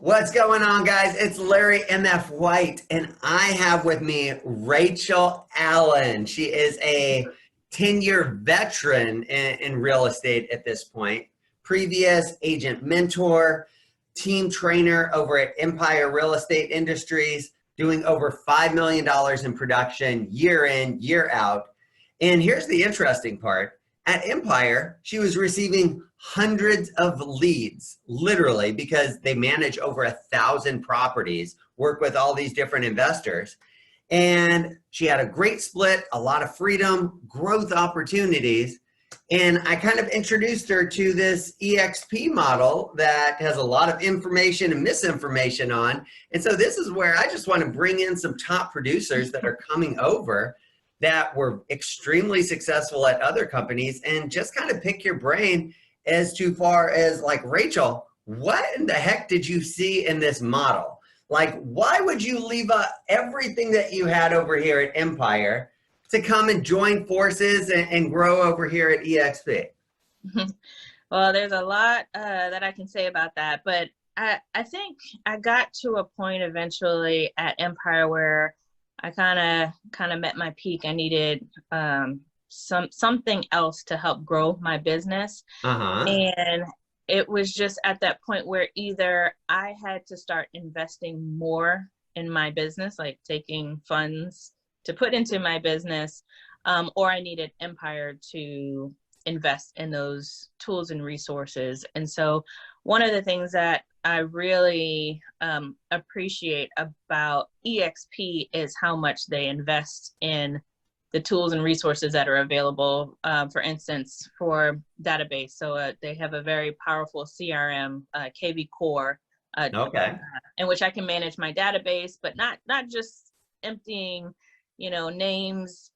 What's going on, guys? It's Larry MF White, and I have with me Rachel Allen. She is a 10-year veteran in real estate at this point, previous agent mentor, team trainer over at Empire Real Estate Industries, doing over $5 million in production year in, year out. And here's the interesting part. At Empire, she was receiving hundreds of leads, literally, because they manage over 1,000 properties, work with all these different investors. And she had a great split, a lot of freedom, growth opportunities. And I kind of introduced her to this EXP model that has a lot of information and misinformation on. And so this is where I just want to bring in some top producers that are coming over that were extremely successful at other companies, and just kind of pick your brain as to far as, like, Rachel, what in the heck did you see in this model? Like, why would you leave everything that you had over here at Empire to come and join forces and grow over here at EXP? Well, there's a lot that I can say about that, but I think I got to a point eventually at Empire where I kind of met my peak. I needed something else to help grow my business. And it was just at that point where either I had to start investing more in my business, like taking funds to put into my business, or I needed Empire to invest in those tools and resources. And so one of the things that I really appreciate about EXP is how much they invest in the tools and resources that are available, for instance, for database. So they have a very powerful CRM, KV Core, in which I can manage my database, but not just emptying, names,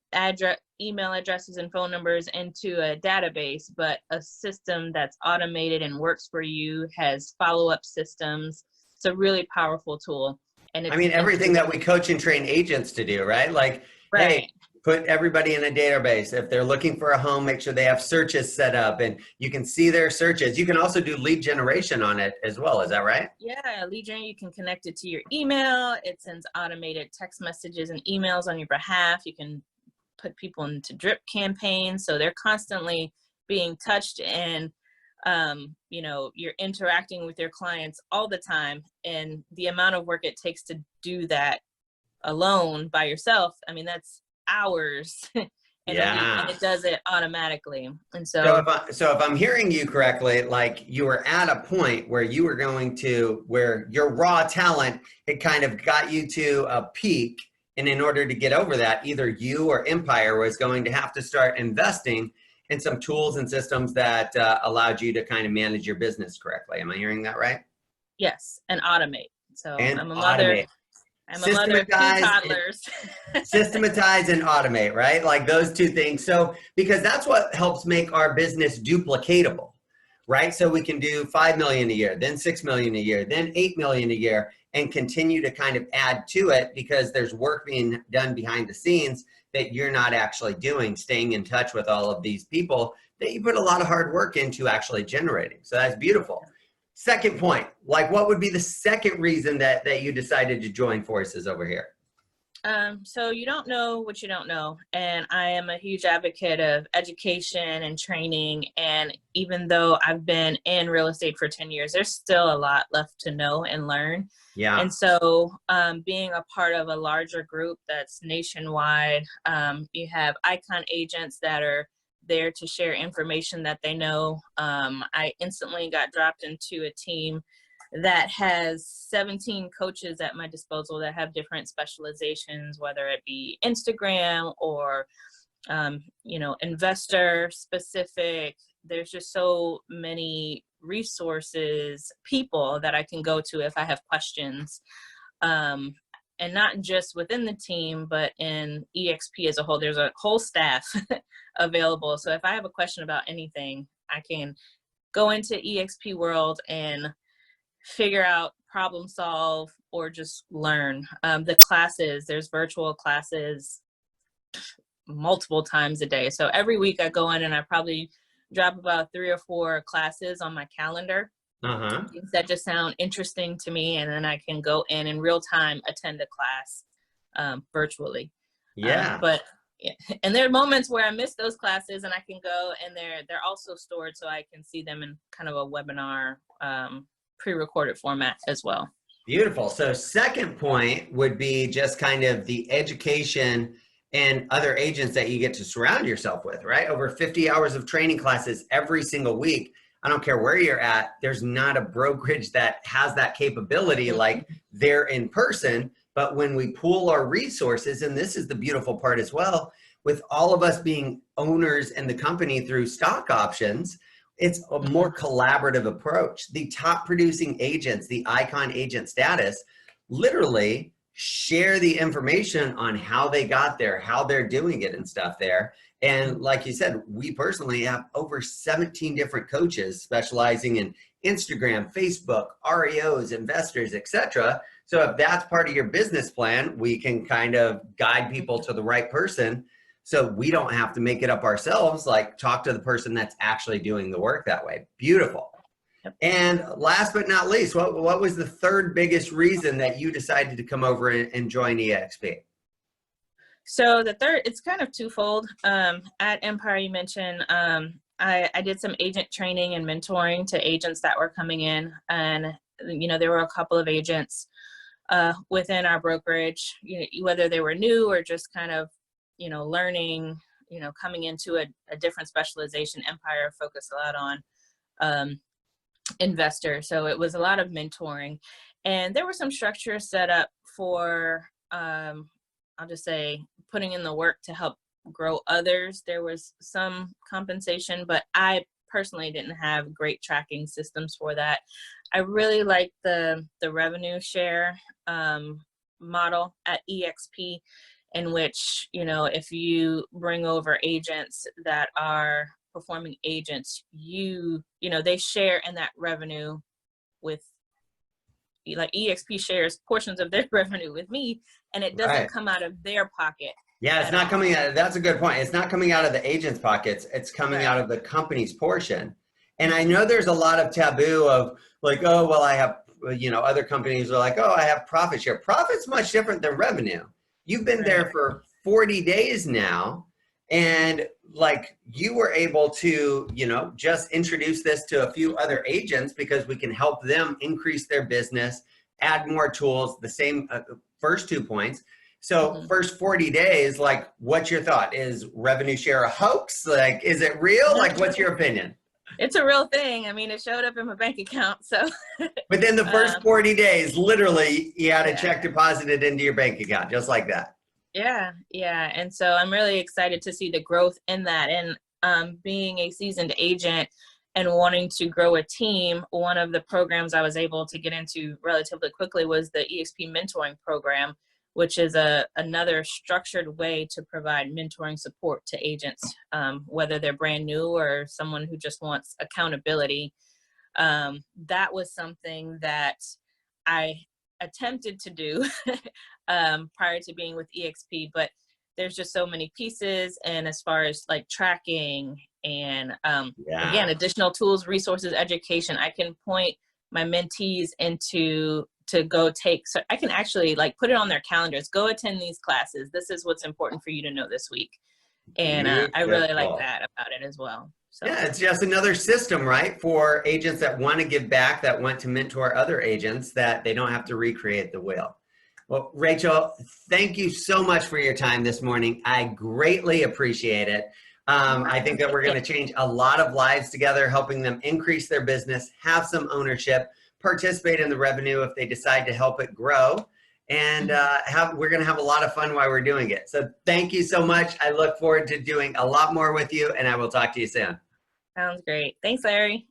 email addresses and phone numbers into a database, but a system that's automated and works for you, has follow-up systems. It's a really powerful tool. And I mean, everything that we coach and train agents to do, right? Like, hey, put everybody in a database. If they're looking for a home, make sure they have searches set up and you can see their searches. You can also do lead generation on it as well. Is that right? Yeah, lead gen, you can connect it to your email. It sends automated text messages and emails on your behalf. You can put people into drip campaigns, so they're constantly being touched, and you're interacting with your clients all the time. And the amount of work it takes to do that alone by yourself, I mean, that's hours. And it does it automatically. And so if I'm hearing you correctly, like, you were at a point where you were going to, where your raw talent had kind of got you to a peak. And in order to get over that, either you or Empire was going to have to start investing in some tools and systems that allowed you to kind of manage your business correctly. Am I hearing that right? Yes, and automate. So and I'm a mother. I'm a mother of 2 toddlers. Systematize and automate, right? Like those two things. So, because that's what helps make our business duplicatable, right? So we can do 5 million a year, then 6 million a year, then 8 million a year, and continue to kind of add to it, because there's work being done behind the scenes that you're not actually doing, staying in touch with all of these people that you put a lot of hard work into actually generating. So that's beautiful. Second point, like, what would be the second reason that you decided to join forces over here? So you don't know what you don't know. And I am a huge advocate of education and training. And even though I've been in real estate for 10 years, there's still a lot left to know and learn. Yeah. And so being a part of a larger group that's nationwide, you have icon agents that are there to share information that they know. I instantly got dropped into a team that has 17 coaches at my disposal that have different specializations, whether it be Instagram or, investor specific. There's just so many resources, people that I can go to if I have questions. And not just within the team, but in EXP as a whole. There's a whole staff available. So if I have a question about anything, I can go into EXP world and figure out, problem solve, or just learn. The classes, there's virtual classes multiple times a day. So every week I go in and I probably drop about 3 or 4 classes on my calendar. Uh-huh. things that just sound interesting to me, and then I can go in real time attend a class virtually. Yeah. But yeah, and there are moments where I miss those classes, and I can go, and they're also stored so I can see them in kind of a webinar pre-recorded format as well. Beautiful. So second point would be just kind of the education and other agents that you get to surround yourself with, right? Over 50 hours of training classes every single week. I don't care where you're at. There's not a brokerage that has that capability like they're in person. But when we pool our resources, and this is the beautiful part as well, with all of us being owners in the company through stock options, it's a more collaborative approach. The top producing agents, the icon agent status, literally share the information on how they got there, how they're doing it and stuff there. And like you said, we personally have over 17 different coaches specializing in Instagram, Facebook, REOs, investors, etc. So if that's part of your business plan, we can kind of guide people to the right person. So we don't have to make it up ourselves, like talk to the person that's actually doing the work that way. Beautiful. Yep. And last but not least, what was the third biggest reason that you decided to come over and join EXP? So the third, it's kind of twofold. At Empire, you mentioned, I did some agent training and mentoring to agents that were coming in, and there were a couple of agents within our brokerage, whether they were new or just kind of learning, coming into a different specialization. Empire focused a lot on investor. So it was a lot of mentoring, and there were some structures set up for, I'll just say, putting in the work to help grow others. There was some compensation, but I personally didn't have great tracking systems for that. I really like the revenue share model at EXP, in which, if you bring over agents that are performing agents, they share in that revenue with, like, EXP shares portions of their revenue with me, and it doesn't come out of their pocket. Yeah, it's not coming out. That's a good point. It's not coming out of the agent's pockets. It's coming out of the company's portion. And I know there's a lot of taboo of like, oh, well, I have, other companies are like, oh, I have profit share. Profit's much different than revenue. You've been there for 40 days now, and like you were able to, just introduce this to a few other agents because we can help them increase their business, add more tools, the same first 2 points. So first 40 days, like, what's your thought? Is revenue share a hoax? Like, is it real? Like, what's your opinion? It's a real thing. I mean, it showed up in my bank account. So within the first 40 days, literally, you had a check deposited into your bank account, just like that. Yeah. And so I'm really excited to see the growth in that. And being a seasoned agent and wanting to grow a team, one of the programs I was able to get into relatively quickly was the EXP mentoring program, which is another structured way to provide mentoring support to agents, whether they're brand new or someone who just wants accountability. That was something that I attempted to do prior to being with EXP, but there's just so many pieces. And as far as like tracking and again, additional tools, resources, education, I can point my mentees to go take, so I can actually like put it on their calendars, go attend these classes. This is what's important for you to know this week. And I really like that about it as well. So. Yeah, it's just another system, right? For agents that want to give back, that want to mentor other agents, that they don't have to recreate the wheel. Well, Rachel, thank you so much for your time this morning. I greatly appreciate it. I think that we're going to change a lot of lives together, helping them increase their business, have some ownership, participate in the revenue if they decide to help it grow, and we're going to have a lot of fun while we're doing it. So thank you so much. I look forward to doing a lot more with you, and I will talk to you soon. Sounds great. Thanks, Larry.